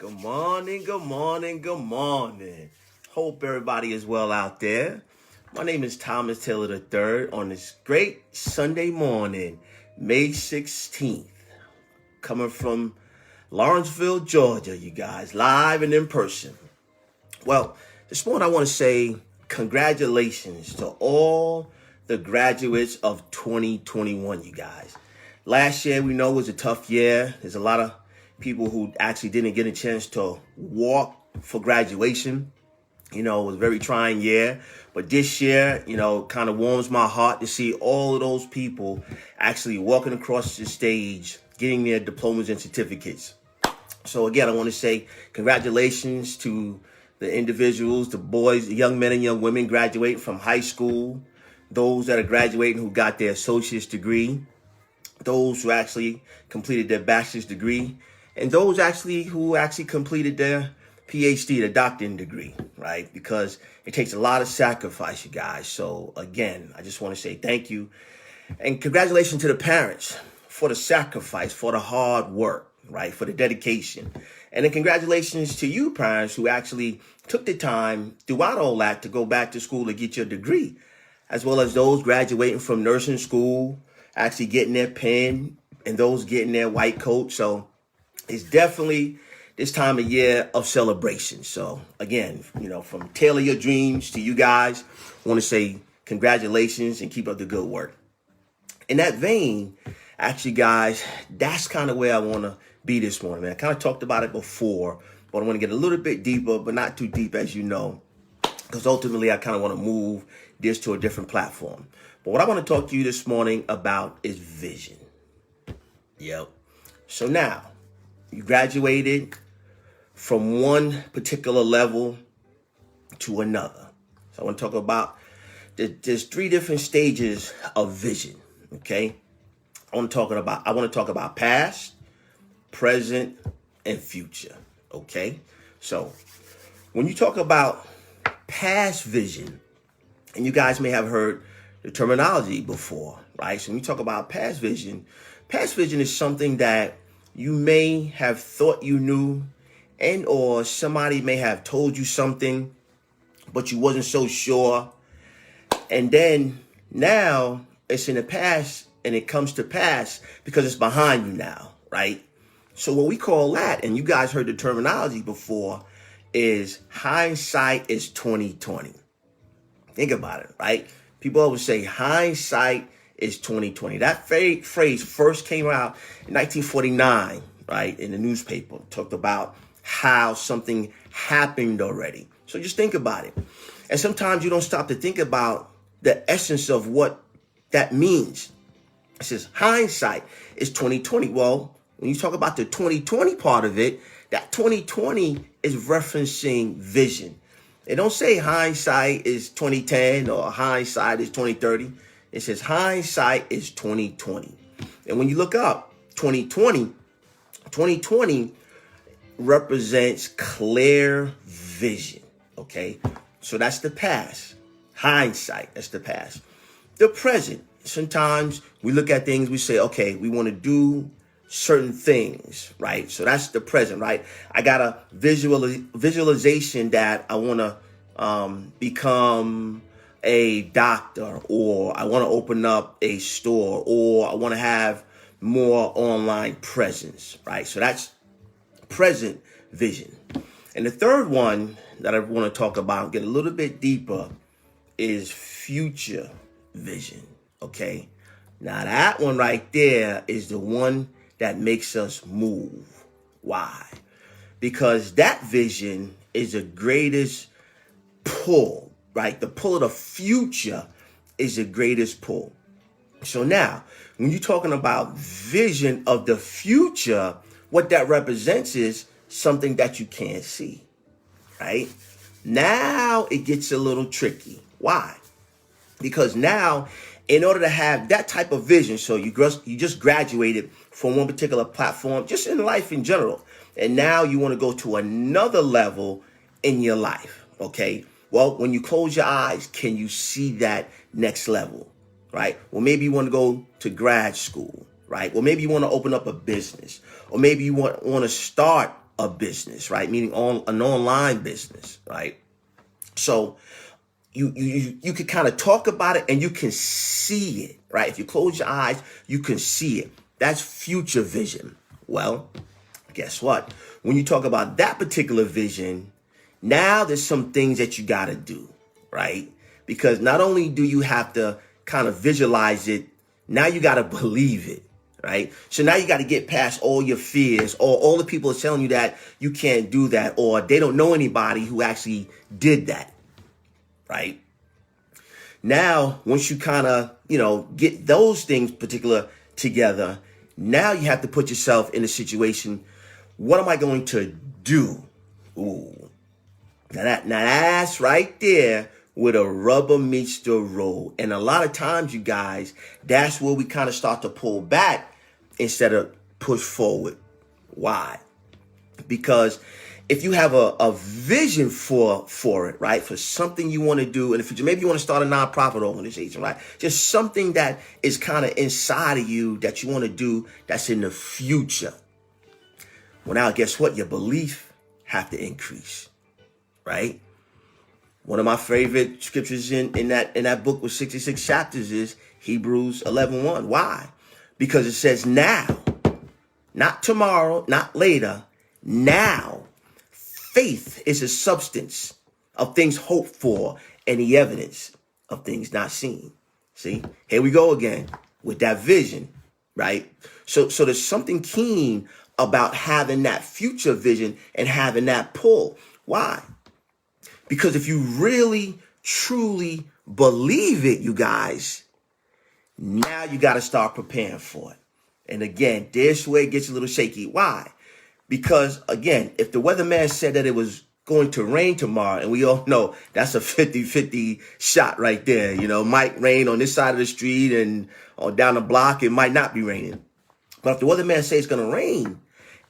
Good morning, good morning, good morning. Hope everybody is well out there. My name is Thomas Taylor III on this great Sunday morning, May 16th, coming from Lawrenceville, Georgia, you guys, live and in person. Well, this morning I want to say congratulations to all the graduates of 2021, you guys. Last year, we know, was a tough year. There's a lot of people who actually didn't get a chance to walk for graduation. It was a very trying year. But this year, kind of warms my heart to see all of those people actually walking across the stage, getting their diplomas and certificates. So again, I want to say congratulations to the individuals, the boys, the young men and young women graduating from high school, those that are graduating who got their associate's degree, those who actually completed their bachelor's degree, and those who actually completed their PhD, the doctoring degree, right? Because it takes a lot of sacrifice, you guys. So again, I just want to say thank you and congratulations to the parents for the sacrifice, for the hard work, right? For the dedication. And then congratulations to you parents who actually took the time throughout all that to go back to school to get your degree, as well as those graduating from nursing school, actually getting their pen, and those getting their white coat. So it's definitely this time of year of celebration. So again, from Tailor Your Dreams to you guys, I want to say congratulations and keep up the good work. In that vein, actually, guys, that's kind of where I want to be this morning, man. I kind of talked about it before, but I want to get a little bit deeper, but not too deep, as you know, because ultimately I kind of want to move this to a different platform. But what I want to talk to you this morning about is vision. Yep. So now, you graduated from one particular level to another. So I want to talk about, there's three different stages of vision, okay? I want to talk about past, present, and future, okay? So when you talk about past vision, and you guys may have heard the terminology before, right? So when you talk about past vision is something that you may have thought you knew, and or somebody may have told you something, but you wasn't so sure. And then now it's in the past and it comes to pass because it's behind you now, right? So what we call that, and you guys heard the terminology before, is hindsight is 2020. Think about it, right? People always say hindsight is 2020. That phrase first came out in 1949, right? In the newspaper, talked about how something happened already. So just think about it. And sometimes you don't stop to think about the essence of what that means. It says hindsight is 2020. Well, when you talk about the 2020 part of it, that 2020 is referencing vision. They don't say hindsight is 2010 or hindsight is 2030. It says hindsight is 2020. And when you look up 2020 represents clear vision, okay? So that's the past. Hindsight, that's the past. The present, sometimes we look at things, we say, okay, we want to do certain things, right? So that's the present, right? I got a visualization that I want to become a doctor, or I want to open up a store, or I want to have more online presence, right? So that's present vision. And the third one that I want to talk about, get a little bit deeper, is future vision, okay? Now that one right there is the one that makes us move. Why? Because that vision is the greatest pull, right? The pull of the future is the greatest pull. So now, when you're talking about vision of the future, what that represents is something that you can't see, right? Now it gets a little tricky. Why? Because now, in order to have that type of vision, so you just graduated from one particular platform, just in life in general, and now you want to go to another level in your life, okay? Well, when you close your eyes, can you see that next level, right? Well, maybe you want to go to grad school, right? Or maybe you want to open up a business, or maybe you want to start a business, right? Meaning on an online business, right? So you can kind of talk about it and you can see it, right? If you close your eyes, you can see it. That's future vision. Well, guess what? When you talk about that particular vision, now there's some things that you got to do, right? Because not only do you have to kind of visualize it, now you got to believe it, right? So now you got to get past all your fears, or all the people are telling you that you can't do that, or they don't know anybody who actually did that, right? Now, once you kind of, get those things particular together, now you have to put yourself in a situation. What am I going to do? Ooh. Now that's right there where the rubber meets the road. And a lot of times, you guys, that's where we kind of start to pull back instead of push forward. Why? Because if you have a vision for it, right, for something you want to do in the future, maybe you want to start a nonprofit organization, right? Just something that is kind of inside of you that you want to do that's in the future. Well, now guess what? Your belief have to increase, right? One of my favorite scriptures in that book with 66 chapters is Hebrews 11:1. Why? Because it says now, not tomorrow, not later, now. Faith is a substance of things hoped for and the evidence of things not seen. See, here we go again with that vision, right? So there's something keen about having that future vision and having that pull. Why? Because if you really, truly believe it, you guys, now you got to start preparing for it. And again, this way it gets a little shaky. Why? Because, again, if the weatherman said that it was going to rain tomorrow, and we all know that's a 50-50 shot right there. Might rain on this side of the street and or down the block, it might not be raining. But if the weatherman says it's going to rain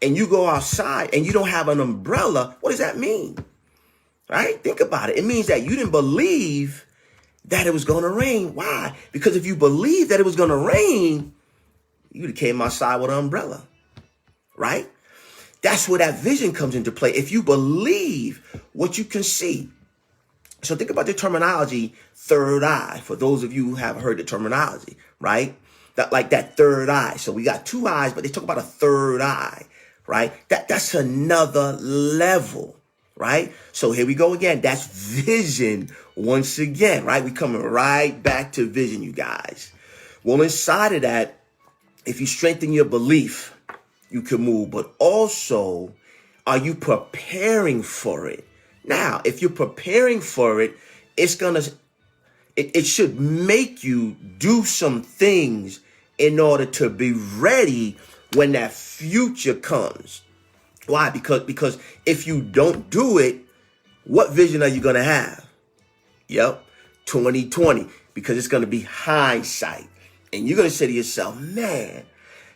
and you go outside and you don't have an umbrella, what does that mean? Right? Think about it. It means that you didn't believe that it was going to rain. Why? Because if you believed that it was going to rain, you'd have came outside with an umbrella, right? That's where that vision comes into play. If you believe what you can see. So think about the terminology, third eye, for those of you who have heard the terminology, right? That third eye. So we got two eyes, but they talk about a third eye, right? That's another level, right? So here we go again. That's vision once again, right? We coming right back to vision, you guys. Well, inside of that, if you strengthen your belief, you can move, but also, are you preparing for it? Now, if you're preparing for it, it should make you do some things in order to be ready when that future comes. Why? Because if you don't do it, what vision are you going to have? Yep, 2020, because it's going to be hindsight. And you're going to say to yourself, man,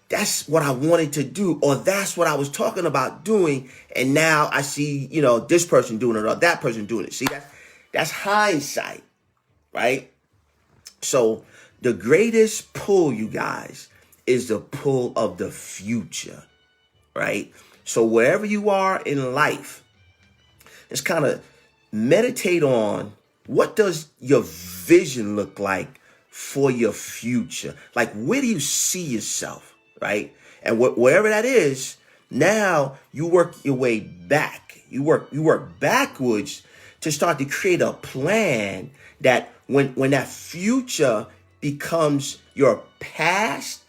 that's what I wanted to do, or that's what I was talking about doing. And now I see, this person doing it or that person doing it. See, that's hindsight, right? So the greatest pull, you guys, is the pull of the future, right? So wherever you are in life, just kind of meditate on what does your vision look like for your future? Like, where do you see yourself? Right? And wherever that is, now you work your way back. You work backwards to start to create a plan that when that future becomes your past,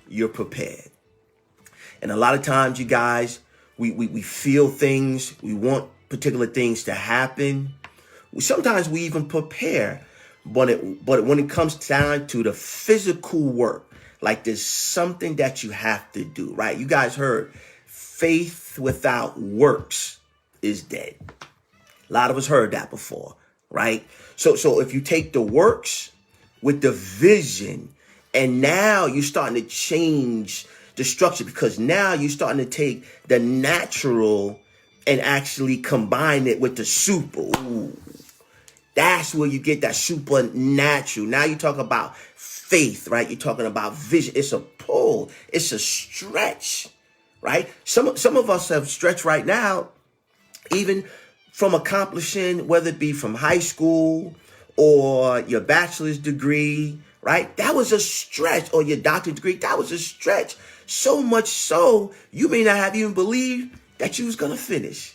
you're prepared. And a lot of times, you guys, we feel things, we want particular things to happen. Sometimes we even prepare, but when it comes down to the physical work, like there's something that you have to do, right? You guys heard faith without works is dead. A lot of us heard that before, right? So if you take the works with the vision, and now you're starting to change the structure, because now you're starting to take the natural and actually combine it with the super. Ooh, that's where you get that supernatural. Now you talk about faith, right? You're talking about vision. It's a pull. It's a stretch, right? Some of us have stretched right now, even from accomplishing, whether it be from high school or your bachelor's degree, right? That was a stretch, or your doctorate degree. That was a stretch. So much so, you may not have even believed that you was going to finish,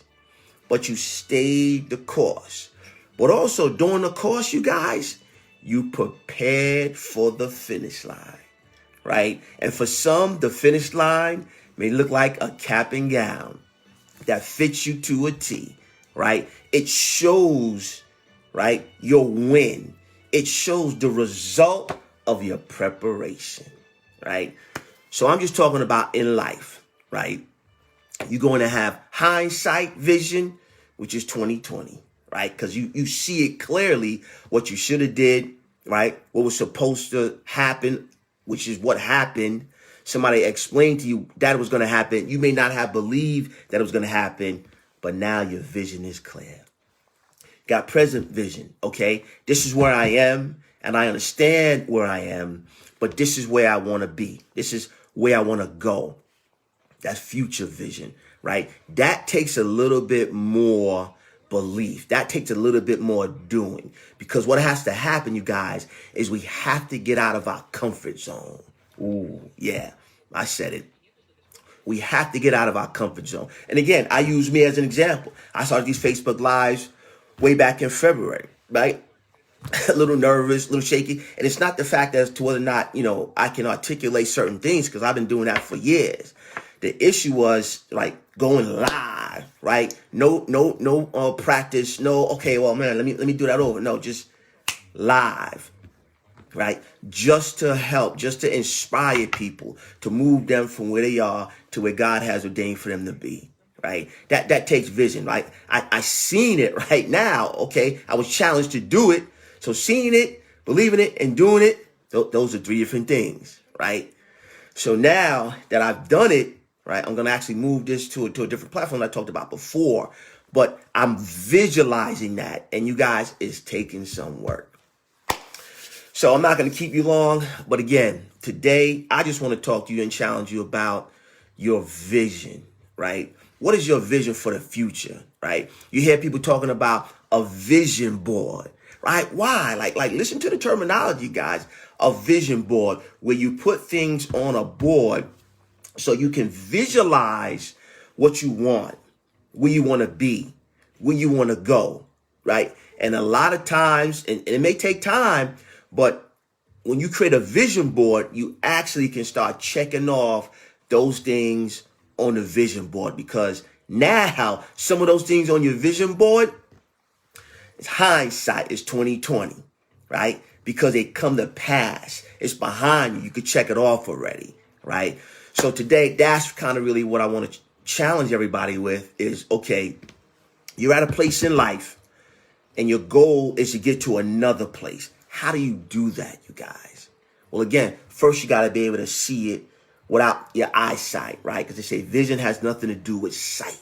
but you stayed the course. But also during the course, you guys, you prepared for the finish line, right? And for some, the finish line may look like a cap and gown that fits you to a T, right? It shows, right, your win. It shows the result of your preparation, right? So I'm just talking about in life, right? You're going to have hindsight vision, which is 2020, right? Because you see it clearly what you should have did, right? What was supposed to happen, which is what happened. Somebody explained to you that it was going to happen. You may not have believed that it was going to happen, but now your vision is clear. Got present vision, okay? This is where I am, and I understand where I am, but this is where I want to be. This is where I want to go. That's future vision, right? That takes a little bit more belief. That takes a little bit more doing, because what has to happen, you guys, is we have to get out of our comfort zone. Ooh, yeah, I said it. We have to get out of our comfort zone. And again, I use me as an example. I started these Facebook Lives way back in February, right? A little nervous, a little shaky. And it's not the fact as to whether or not, I can articulate certain things, because I've been doing that for years. The issue was like going live, right? No practice. No, okay, well, man, let me do that over. No, just live. Right? Just to help, just to inspire people, to move them from where they are to where God has ordained for them to be. Right? That takes vision. Right? I seen it right now. Okay. I was challenged to do it. So seeing it, believing it, and doing it, those are three different things. Right? So now that I've done it, right, I'm going to actually move this to a different platform I talked about before, but I'm visualizing that, and you guys, it's taking some work. So I'm not going to keep you long, but again, today I just want to talk to you and challenge you about your vision, right? What is your vision for the future, right? You hear people talking about a vision board, right? Why? Like listen to the terminology, guys. A vision board, where you put things on a board so you can visualize what you want, where you want to be, where you want to go, right? And a lot of times, and it may take time, but when you create a vision board, you actually can start checking off those things on the vision board, because now some of those things on your vision board, it's hindsight, it's 2020, right? Because they come to pass. It's behind you. You could check it off already, right? So today, that's kind of really what I want to challenge everybody with is, okay, you're at a place in life and your goal is to get to another place. How do you do that, you guys? Well, again, first you got to be able to see it without your eyesight, right? Because they say vision has nothing to do with sight,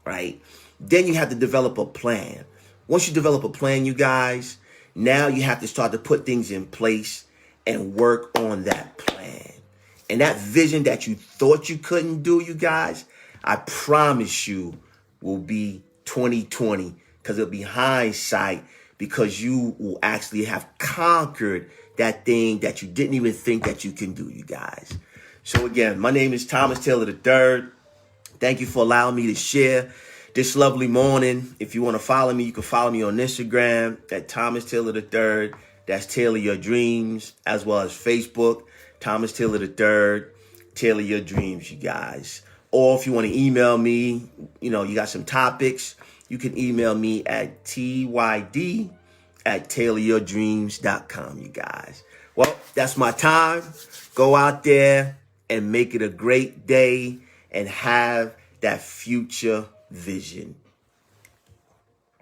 right? Then you have to develop a plan. Once you develop a plan, you guys, now you have to start to put things in place and work on that plan. And that vision that you thought you couldn't do, you guys, I promise you will be 2020, because it'll be hindsight, because you will actually have conquered that thing that you didn't even think that you can do, you guys. So again, my name is Thomas Taylor III. Thank you for allowing me to share this lovely morning. If you want to follow me, you can follow me on Instagram at Thomas Taylor III. That's Taylor Your Dreams, as well as Facebook, Thomas Taylor III, Taylor Your Dreams, you guys. Or if you want to email me, you got some topics, you can email me at tyd@tayloryourdreams.com, you guys. Well, that's my time. Go out there and make it a great day and have that future vision.